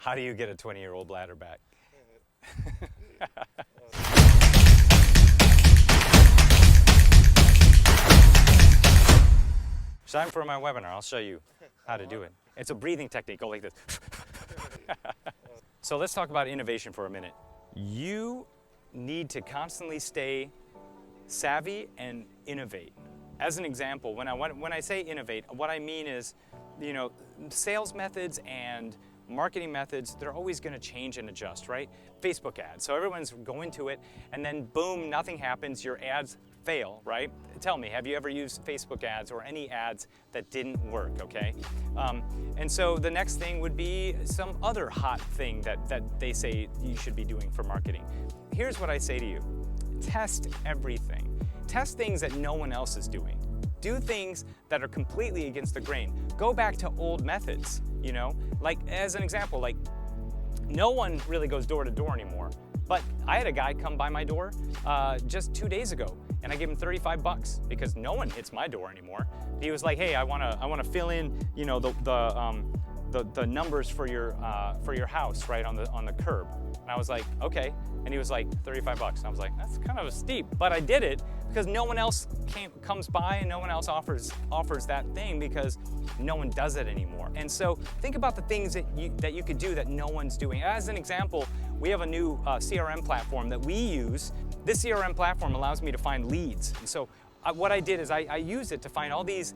How do you get a 20-year-old bladder back? Sign for my webinar. I'll show you how to do it. It's a breathing technique. Go like this. So let's talk about innovation for a minute. You need to constantly stay savvy and innovate. As an example, when I say innovate, what I mean is, you know, sales methods and marketing methods, they're always going to change and adjust, right? Facebook ads. So everyone's going to it, and then boom, nothing happens. Your ads fail, right? Tell me, have you ever used Facebook ads or any ads that didn't work, okay? And so the next thing would be some other hot thing that they say you should be doing for marketing. Here's what I say to you. Test everything. Test things that no one else is doing. Do things that are completely against the grain. Go back to old methods, you know? Like, as an example, like, no one really goes door to door anymore. But I had a guy come by my door just 2 days ago, and I gave him $35 because no one hits my door anymore. He was like, "Hey, I wanna fill in, you know, the numbers for your house right on the curb." And I was like, "Okay." And he was like, $35. I was like, "That's kind of steep," but I did it because no one else comes by and no one else offers that thing because no one does it anymore. And so think about the things that you could do that no one's doing. As an example, we have a new CRM platform that we use. This CRM platform allows me to find leads. And so what I did is I used it to find all these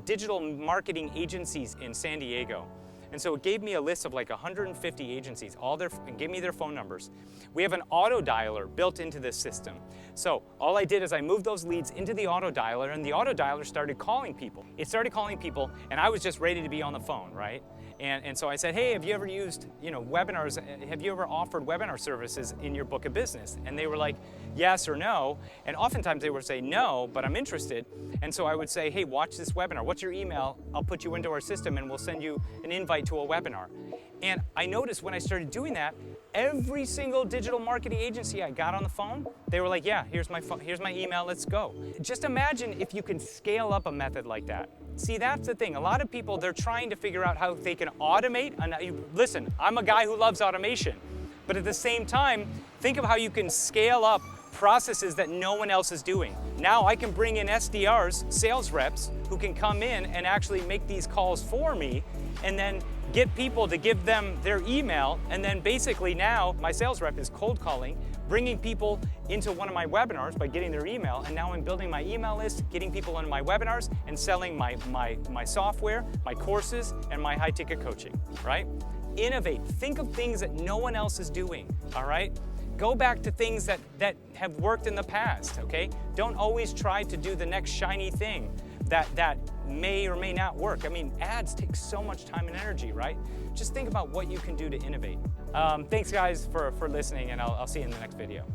digital marketing agencies in San Diego. And so it gave me a list of like 150 agencies, and gave me their phone numbers. We have an auto dialer built into this system. So all I did is I moved those leads into the auto dialer, and the auto dialer started calling people. It started calling people, and I was just ready to be on the phone, right? And so I said, "Hey, have you ever used, you know, webinars? Have you ever offered webinar services in your book of business?" And they were like, "Yes" or "No." And oftentimes they would say, "No, but I'm interested." And so I would say, "Hey, watch this webinar. What's your email? I'll put you into our system and we'll send you an invite to a webinar." And I noticed when I started doing that, every single digital marketing agency I got on the phone, they were like, "Yeah, here's my phone, here's my email, let's go." Just imagine if you can scale up a method like that. See, that's the thing. A lot of people, they're trying to figure out how they can automate. And listen, I'm a guy who loves automation. But at the same time, think of how you can scale up processes that no one else is doing. Now I can bring in SDRs, sales reps, who can come in and actually make these calls for me and then get people to give them their email. And then basically now my sales rep is cold calling, bringing people into one of my webinars by getting their email. And now I'm building my email list, getting people into my webinars and selling my software, my courses, and my high ticket coaching, right? Innovate. Think of things that no one else is doing, all right? Go back to things that have worked in the past, okay? Don't always try to do the next shiny thing that may or may not work. I mean, ads take so much time and energy, right? Just think about what you can do to innovate. Thanks guys for listening, and I'll see you in the next video.